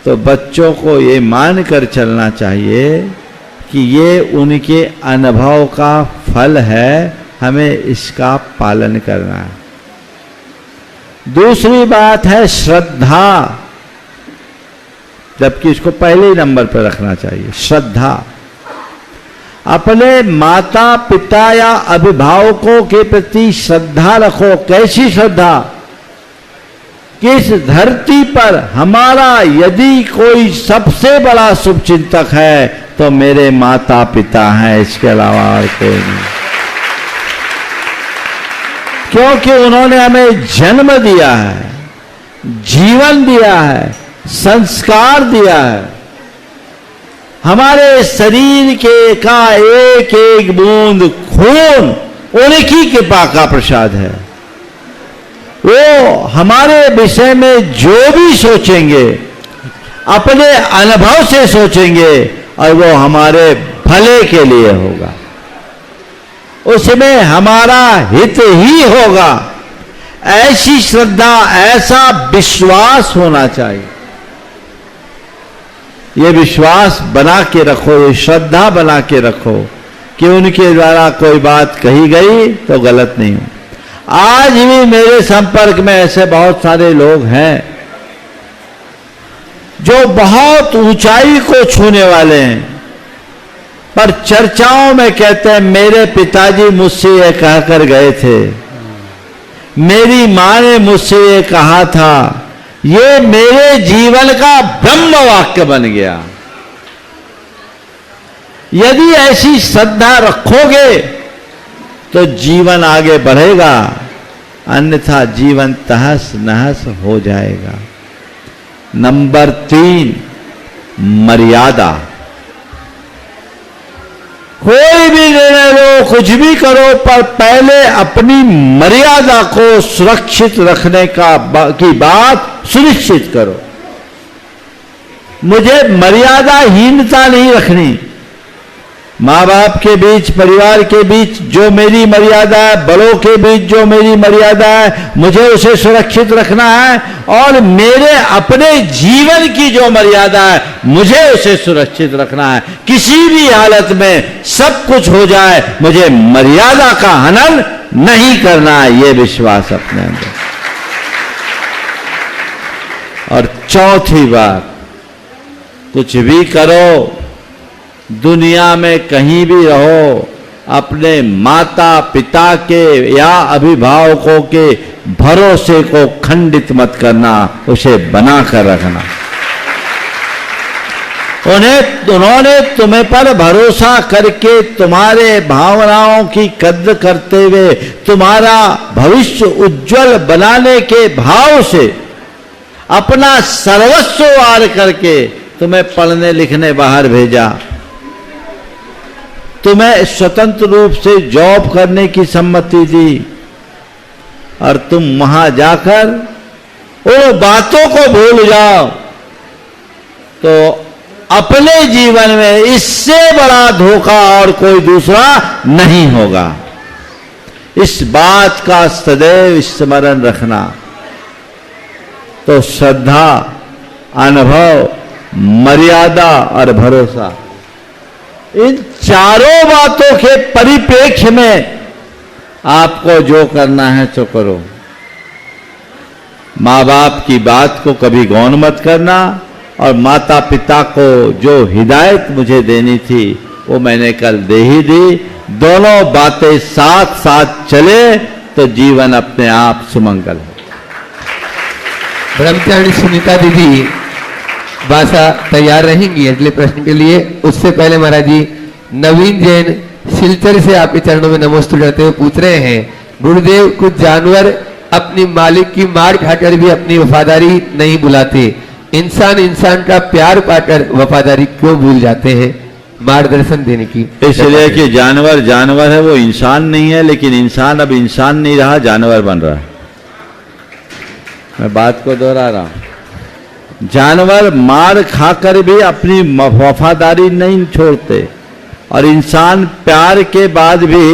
तो बच्चों को ये मान कर चलना चाहिए कि ये उनके अनुभव का फल है, हमें इसका पालन करना है। दूसरी बात है श्रद्धा, जबकि इसको पहले ही नंबर पर रखना चाहिए। श्रद्धा, अपने माता पिता या अभिभावकों के प्रति श्रद्धा रखो। कैसी श्रद्धा? कि इस धरती पर हमारा यदि कोई सबसे बड़ा शुभचिंतक है तो मेरे माता पिता हैं, इसके अलावा और कोई नहीं। क्योंकि उन्होंने हमें जन्म दिया है, जीवन दिया है, संस्कार दिया है। हमारे शरीर के का एक एक बूंद खून उनकी कृपा का प्रसाद है। वो हमारे विषय में जो भी सोचेंगे अपने अनुभव से सोचेंगे और वो हमारे भले के लिए होगा, उसमें हमारा हित ही होगा। ऐसी श्रद्धा, ऐसा विश्वास होना चाहिए। ये विश्वास बना के रखो, ये श्रद्धा बना के रखो कि उनके द्वारा कोई बात कही गई तो गलत नहीं हो। आज भी मेरे संपर्क में ऐसे बहुत सारे लोग हैं जो बहुत ऊंचाई को छूने वाले हैं, पर चर्चाओं में कहते हैं मेरे पिताजी मुझसे ये कहकर गए थे, मेरी मां ने मुझसे ये कहा था, ये मेरे जीवन का ब्रह्म वाक्य बन गया। यदि ऐसी श्रद्धा रखोगे तो जीवन आगे बढ़ेगा, अन्यथा जीवन तहस नहस हो जाएगा। नंबर 3, मर्यादा। कोई भी निर्णय लो, कुछ भी करो, पर पहले अपनी मर्यादा को सुरक्षित रखने की बात सुनिश्चित करो। मुझे मर्यादाहीनता नहीं रखनी। माँ बाप के बीच, परिवार के बीच जो मेरी मर्यादा है, बड़ों के बीच जो मेरी मर्यादा है, मुझे उसे सुरक्षित रखना है। और मेरे अपने जीवन की जो मर्यादा है, मुझे उसे सुरक्षित रखना है। किसी भी हालत में सब कुछ हो जाए, मुझे मर्यादा का हनन नहीं करना है, ये विश्वास अपने अंदर। और चौथी बात, कुछ भी करो, दुनिया में कहीं भी रहो, अपने माता पिता के या अभिभावकों के भरोसे को खंडित मत करना, उसे बना कर रखना। उन्होंने तुम्हें पर भरोसा करके तुम्हारे भावनाओं की कद्र करते हुए तुम्हारा भविष्य उज्जवल बनाने के भाव से अपना सर्वस्व वार करके तुम्हें पढ़ने लिखने बाहर भेजा, तुम्हें स्वतंत्र रूप से जॉब करने की सम्मति दी, और तुम वहां जाकर उन बातों को भूल जाओ, तो अपने जीवन में इससे बड़ा धोखा और कोई दूसरा नहीं होगा। इस बात का सदैव स्मरण रखना। तो श्रद्धा, अनुभव, मर्यादा और भरोसा, इन चारों बातों के परिप्रेक्ष्य में आपको जो करना है सो करो। माँ बाप की बात को कभी गौण मत करना, और माता पिता को जो हिदायत मुझे देनी थी वो मैंने कल दे ही दी। दोनों बातें साथ साथ चले तो जीवन अपने आप सुमंगल है। ब्रह्मचारिणी सुनीता दीदी भाषा तैयार रहेंगी अगले प्रश्न के लिए। उससे पहले महाराज जी, नवीन जैन सिलचर से आपके चरणों में नमोस्तु करते हुए पूछ रहे हैं, गुरुदेव, कुछ जानवर अपनी मालिक की मार खाकर भी अपनी वफादारी नहीं भुलाते, इंसान का प्यार पाकर वफादारी क्यों भूल जाते हैं? मार्गदर्शन देने की। इसलिए कि जानवर जानवर है, वो इंसान नहीं है, लेकिन इंसान अब इंसान नहीं रहा, जानवर बन रहा है। मैं बात को दोहरा रहा हूं। जानवर मार खाकर भी अपनी वफादारी नहीं छोड़ते, और इंसान प्यार के बाद भी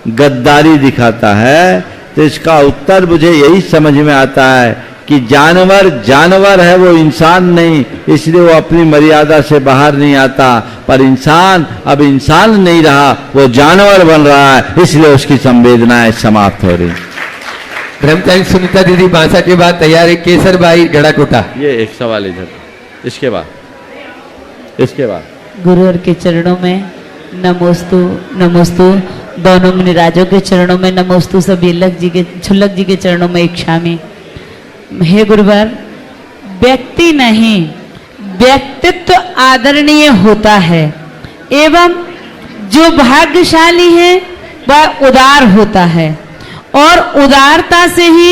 गद्दारी दिखाता है। तो इसका उत्तर मुझे यही समझ में आता है कि जानवर जानवर है, वो इंसान नहीं, इसलिए वो अपनी मर्यादा से बाहर नहीं आता। पर इंसान अब इंसान नहीं रहा, वो जानवर बन रहा है, इसलिए उसकी संवेदनाएं समाप्त हो रही। ब्रह्मचारी सुनीता दीदी भाषा के बाद तैयार है केसर भाई गड़ाकोटा। ये एक सवाल इधर, इसके बाद गुरुवर के चरणों में नमोस्तु नमोस्तु, दोनों मुनिराजों के चरणों में नमोस्तु, सभी छुल्लक जी के चरणों में इच्छामी। हे गुरुवर, व्यक्ति नहीं व्यक्तित्व आदरणीय होता है, एवं जो भाग्यशाली है वह उदार होता है, और उदारता से ही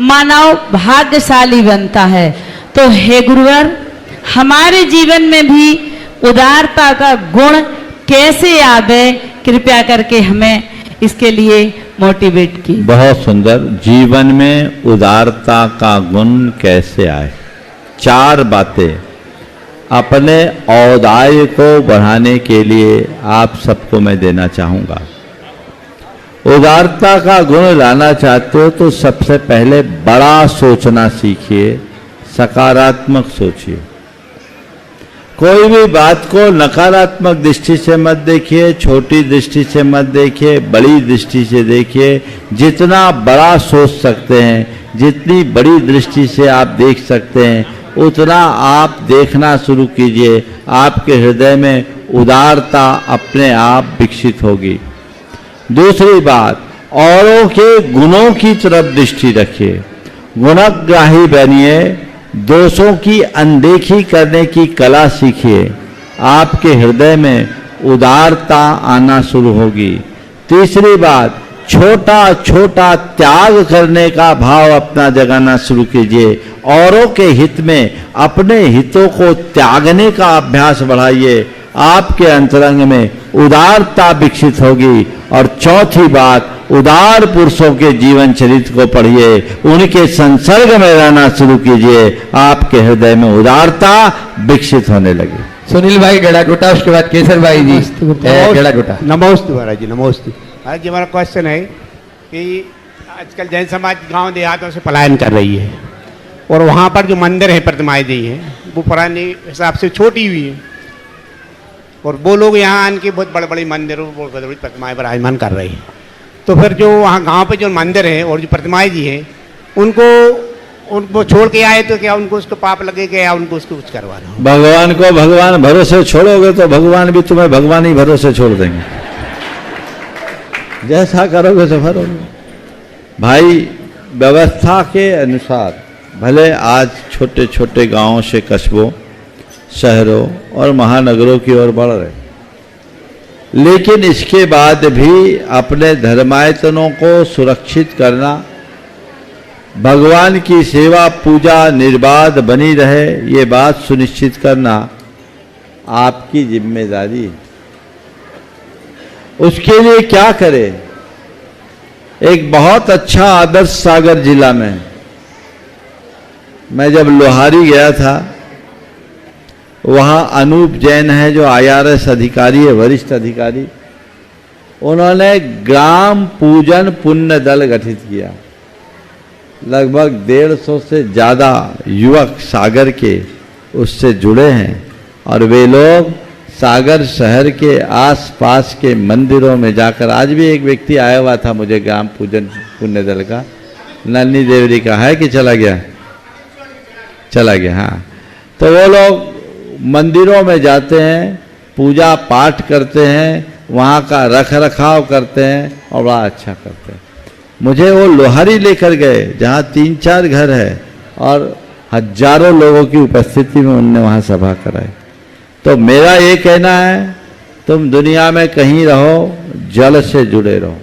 मानव भाग्यशाली बनता है। तो हे गुरुवर, हमारे जीवन में भी उदारता का गुण कैसे आवे, कृपया करके हमें इसके लिए मोटिवेट की। बहुत सुंदर। जीवन में उदारता का गुण कैसे आए? 4 बातें अपने औदार्य को बढ़ाने के लिए आप सबको मैं देना चाहूँगा। उदारता का गुण लाना चाहते हो तो सबसे पहले बड़ा सोचना सीखिए, सकारात्मक सोचिए। कोई भी बात को नकारात्मक दृष्टि से मत देखिए, छोटी दृष्टि से मत देखिए, बड़ी दृष्टि से देखिए। जितना बड़ा सोच सकते हैं, जितनी बड़ी दृष्टि से आप देख सकते हैं, उतना आप देखना शुरू कीजिए। आपके हृदय में उदारता अपने आप विकसित होगी। दूसरी बात, औरों के गुणों की तरफ दृष्टि रखिए, गुणग्राही बनिए, दोषों की अनदेखी करने की कला सीखिए। आपके हृदय में उदारता आना शुरू होगी। तीसरी बात, छोटा छोटा त्याग करने का भाव अपना जगाना शुरू कीजिए। औरों के हित में अपने हितों को त्यागने का अभ्यास बढ़ाइए। आपके अंतरंग में उदारता विकसित होगी। और चौथी बात, उदार पुरुषों के जीवन चरित्र को पढ़िए, उनके संसर्ग में रहना शुरू कीजिए। आपके हृदय में उदारता विकसित होने लगी। सुनील भाई गड़ाकोटा, उसके बाद केसर भाई जी गड़ाकोटा। नमोस्तु महाराज जी, नमोस्तु महाराज जी। हमारा क्वेश्चन है कि आजकल जैन समाज गांव देहातों से पलायन कर रही है, और वहाँ पर जो मंदिर है, प्रतिमाएं दी हैं, वो पुराने हिसाब से छोटी हुई है, और वो लोग यहाँ आन के बहुत बड़े बड़े मंदिरों बहुत बड़ी बड़ी प्रतिमाएं विराजमान कर रहे हैं। तो फिर जो वहाँ गांव पे जो मंदिर है और जो प्रतिमाएं जी हैं, उनको छोड़ के आए तो क्या उनको उसको पाप लगेगा, या उनको उसको कुछ करवाना? भगवान को भगवान भरोसे छोड़ोगे तो भगवान भी तुम्हें भगवान ही भरोसे छोड़ देंगे। जैसा करोगे तो भरोगे। भाई, व्यवस्था के अनुसार भले आज छोटे छोटे गांवों से कस्बों, शहरों और महानगरों की ओर बढ़ रहे, लेकिन इसके बाद भी अपने धर्मायतनों को सुरक्षित करना, भगवान की सेवा पूजा निर्बाध बनी रहे, ये बात सुनिश्चित करना आपकी जिम्मेदारी है। उसके लिए क्या करें? एक बहुत अच्छा आदर्श सागर जिला में मैं जब लोहारी गया था, वहाँ अनूप जैन है जो IRS अधिकारी है, वरिष्ठ अधिकारी, उन्होंने ग्राम पूजन पुण्य दल गठित किया। लगभग 150 से ज़्यादा युवक सागर के उससे जुड़े हैं, और वे लोग सागर शहर के आसपास के मंदिरों में जाकर, आज भी एक व्यक्ति आया हुआ था मुझे ग्राम पूजन पुण्य दल का, नन्नी देवरी का है कि चला गया, हाँ। तो वो लोग मंदिरों में जाते हैं, पूजा पाठ करते हैं, वहाँ का रख रखाव करते हैं और बड़ा अच्छा करते हैं। मुझे वो लोहारी लेकर गए जहाँ 3-4 घर है और हजारों लोगों की उपस्थिति में उनने वहाँ सभा कराई। तो मेरा ये कहना है, तुम दुनिया में कहीं रहो, जल से जुड़े रहो,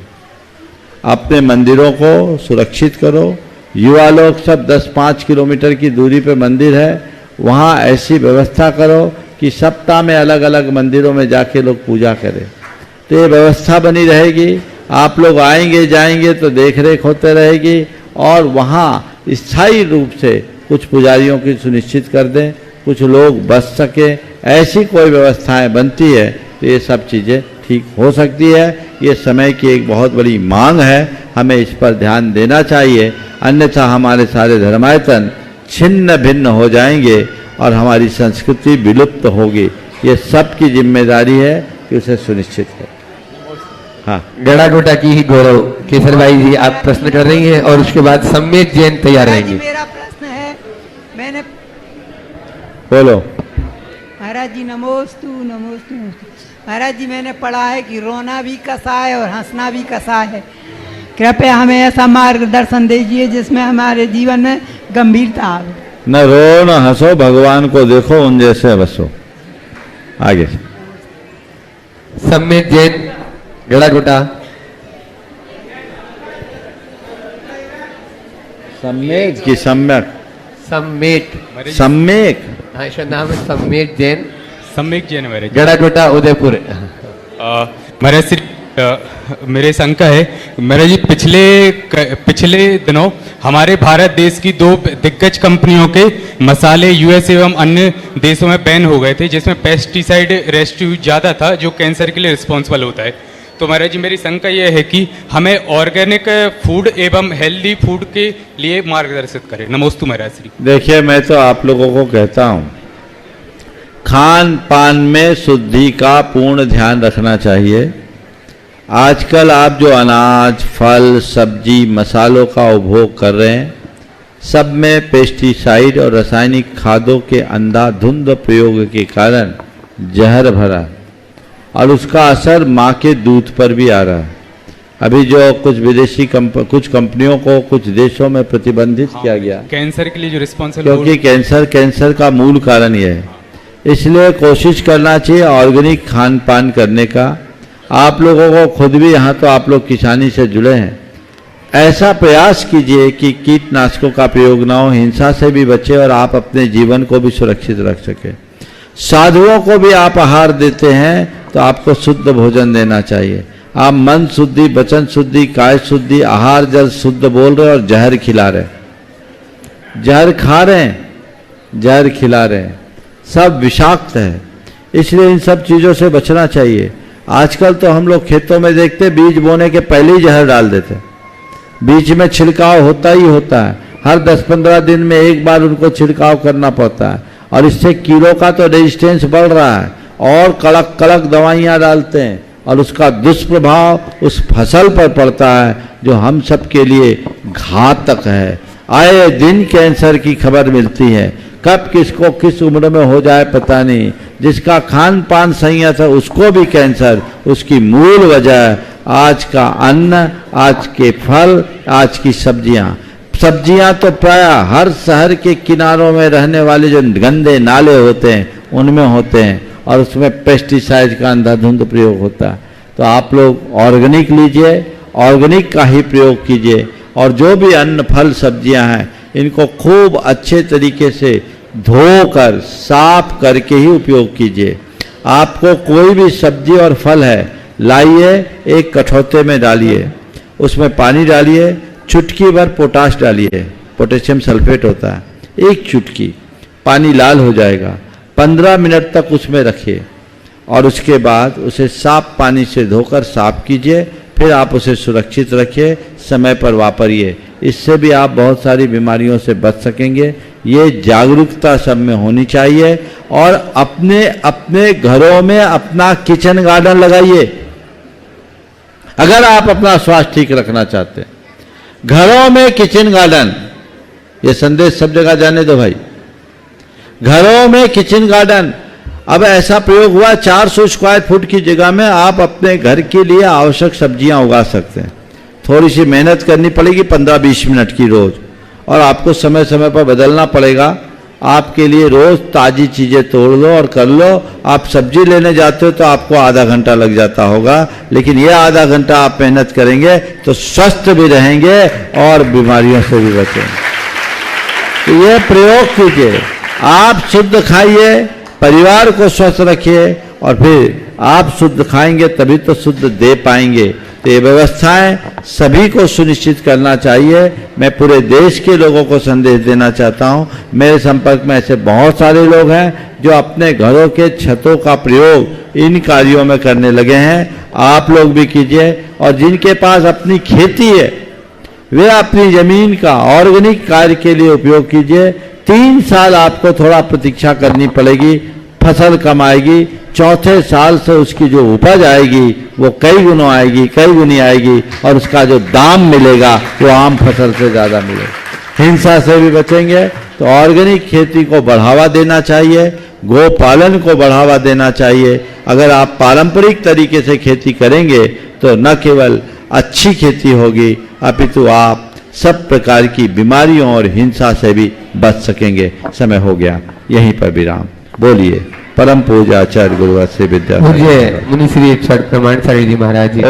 अपने मंदिरों को सुरक्षित करो। युवा लोग सब 10-5 किलोमीटर की दूरी पे मंदिर है, वहाँ ऐसी व्यवस्था करो कि सप्ताह में अलग अलग मंदिरों में जाके लोग पूजा करें। तो ये व्यवस्था बनी रहेगी, आप लोग आएंगे जाएंगे तो देख रेख होते रहेगी, और वहाँ स्थायी रूप से कुछ पुजारियों की सुनिश्चित कर दें, कुछ लोग बच सकें, ऐसी कोई व्यवस्थाएं बनती है तो ये सब चीज़ें ठीक हो सकती है। ये समय की एक बहुत बड़ी मांग है, हमें इस पर ध्यान देना चाहिए, अन्यथा हमारे सारे धर्मायतन छिन्न भिन्न हो जाएंगे और हमारी संस्कृति विलुप्त होगी। ये सबकी जिम्मेदारी है कि उसे सुनिश्चित करें। हाँ, गड़ाकोटा की ही गौरव केसर भाई जी आप प्रश्न कर रही हैं और उसके बाद सम्मेद जैन तैयार रहेंगे। मेरा प्रश्न है, मैंने बोलो। महाराज जी नमोस्तु नमोस्तु। महाराज जी मैंने पढ़ा है कि रोना भी कसा है और हंसना भी कसा है। कृपया हमें ऐसा मार्गदर्शन दीजिए जिसमें हमारे जीवन में गंभीरता आवे। न रो न हंसो, भगवान को देखो, उन जैसे बसो। आगे सम्मेद जैन गड़ाकोटा। सम्मेद की सम्यक सम्मेट सम्मेक, हाँ इसका नाम है सम्मेट जैन। सम्मेक जैन मेरे गड़ाकोटा उदयपुर। महाराज श्री मेरे शंका है महाराज जी, पिछले दिनों हमारे भारत देश की 2 दिग्गज कंपनियों के मसाले यूएस एवं अन्य देशों में बैन हो गए थे, जिसमें पेस्टिसाइड रेसिड्यू ज़्यादा था जो कैंसर के लिए रिस्पॉन्सिबल होता है। तो महाराज जी मेरी शंका यह है कि हमें ऑर्गेनिक फूड एवं हेल्दी फूड के लिए मार्गदर्शित करें। नमोस्तु महाराज श्री। देखिए, मैं तो आप लोगों को कहता हूँ, खान पान में शुद्धि का पूर्ण ध्यान रखना चाहिए। आजकल आप जो अनाज, फल, सब्जी, मसालों का उपभोग कर रहे हैं, सब में पेस्टिसाइड और रासायनिक खादों के अंधाधुंध प्रयोग के कारण जहर भरा है और उसका असर माँ के दूध पर भी आ रहा है। अभी जो कुछ विदेशी कुछ कंपनियों को कुछ देशों में प्रतिबंधित किया गया कैंसर के लिए जो रिस्पॉन्सिबल, क्योंकि कैंसर का मूल कारण यह है। इसलिए कोशिश करना चाहिए ऑर्गेनिक खान पान करने का। आप लोगों को खुद भी, यहाँ तो आप लोग किसानी से जुड़े हैं, ऐसा प्रयास कीजिए कि कीटनाशकों का प्रयोग ना हो, हिंसा से भी बचे और आप अपने जीवन को भी सुरक्षित रख सके। साधुओं को भी आप आहार देते हैं तो आपको शुद्ध भोजन देना चाहिए। आप मन शुद्धि, वचन शुद्धि, काय शुद्धि, आहार जल शुद्ध बोल रहे और जहर खिला रहे, जहर खा रहे हैं, जहर खिला रहे हैं, सब विषाक्त है। इसलिए इन सब चीज़ों से बचना चाहिए। आजकल तो हम लोग खेतों में देखते, बीज बोने के पहले ही जहर डाल देते, बीच में छिड़काव होता ही होता है। हर 10-15 दिन में एक बार उनको छिड़काव करना पड़ता है और इससे कीड़ों का तो रेजिस्टेंस बढ़ रहा है और कड़क कड़क दवाइयाँ डालते हैं और उसका दुष्प्रभाव उस फसल पर पड़ता है जो हम सब के लिए घातक है। आए दिन कैंसर की खबर मिलती है, कब किसको किस उम्र में हो जाए पता नहीं। जिसका खान पान संयत है उसको भी कैंसर, उसकी मूल वजह आज का अन्न, आज के फल, आज की सब्जियां तो प्राय हर शहर के किनारों में रहने वाले जो गंदे नाले होते हैं उनमें होते हैं और उसमें पेस्टिसाइड का अंधाधुंध प्रयोग होता है। तो आप लोग ऑर्गेनिक लीजिए, ऑर्गेनिक का ही प्रयोग कीजिए और जो भी अन्न, फल, सब्जियां हैं इनको खूब अच्छे तरीके से धोकर साफ करके ही उपयोग कीजिए। आपको कोई भी सब्जी और फल है लाइए, एक कठौते में डालिए, उसमें पानी डालिए, चुटकी भर पोटाश डालिए, पोटेशियम सल्फेट होता है, एक चुटकी, पानी लाल हो जाएगा, 15 मिनट तक उसमें रखिए और उसके बाद उसे साफ पानी से धोकर साफ कीजिए। फिर आप उसे सुरक्षित रखिए, समय पर वापरिए, इससे भी आप बहुत सारी बीमारियों से बच सकेंगे। ये जागरूकता सब में होनी चाहिए और अपने अपने घरों में अपना किचन गार्डन लगाइए। अगर आप अपना स्वास्थ्य ठीक रखना चाहते हैं, घरों में किचन गार्डन, ये संदेश सब जगह जाने दो भाई, घरों में किचन गार्डन। अब ऐसा प्रयोग हुआ 400 स्क्वायर फुट की जगह में आप अपने घर के लिए आवश्यक सब्जियां उगा सकते हैं। थोड़ी सी मेहनत करनी पड़ेगी, 15-20 मिनट की रोज, और आपको समय समय पर बदलना पड़ेगा। आपके लिए रोज ताजी चीजें तोड़ लो और कर लो। आप सब्जी लेने जाते हो तो आपको आधा घंटा लग जाता होगा, लेकिन ये आधा घंटा आप मेहनत करेंगे तो स्वस्थ भी रहेंगे और बीमारियों से भी बचेंगे। तो ये प्रयोग कीजिए, आप शुद्ध खाइए, परिवार को स्वस्थ रखिए और फिर आप शुद्ध खाएंगे तभी तो शुद्ध दे पाएंगे। तो ये व्यवस्थाएं सभी को सुनिश्चित करना चाहिए। मैं पूरे देश के लोगों को संदेश देना चाहता हूं। मेरे संपर्क में ऐसे बहुत सारे लोग हैं जो अपने घरों के छतों का प्रयोग इन कार्यों में करने लगे हैं। आप लोग भी कीजिए, और जिनके पास अपनी खेती है वे अपनी जमीन का ऑर्गेनिक कार्य के लिए उपयोग कीजिए। 3 साल आपको थोड़ा प्रतीक्षा करनी पड़ेगी, फसल कम आएगी, चौथे साल से उसकी जो उपज आएगी वो कई गुना आएगी, कई गुनी आएगी, और उसका जो दाम मिलेगा वो आम फसल से ज़्यादा मिलेगा। हिंसा से भी बचेंगे तो ऑर्गेनिक खेती को बढ़ावा देना चाहिए, गो पालन को बढ़ावा देना चाहिए। अगर आप पारंपरिक तरीके से खेती करेंगे तो न केवल अच्छी खेती होगी अपितु आप सब प्रकार की बीमारियों और हिंसा से भी बच सकेंगे। समय हो गया, यहीं पर विराम। बोलिए परम पूज्य आचार्य गुरुवर श्री विद्यासागर मुझे मुनि श्री छठ प्रमाण सारी जी महाराज जी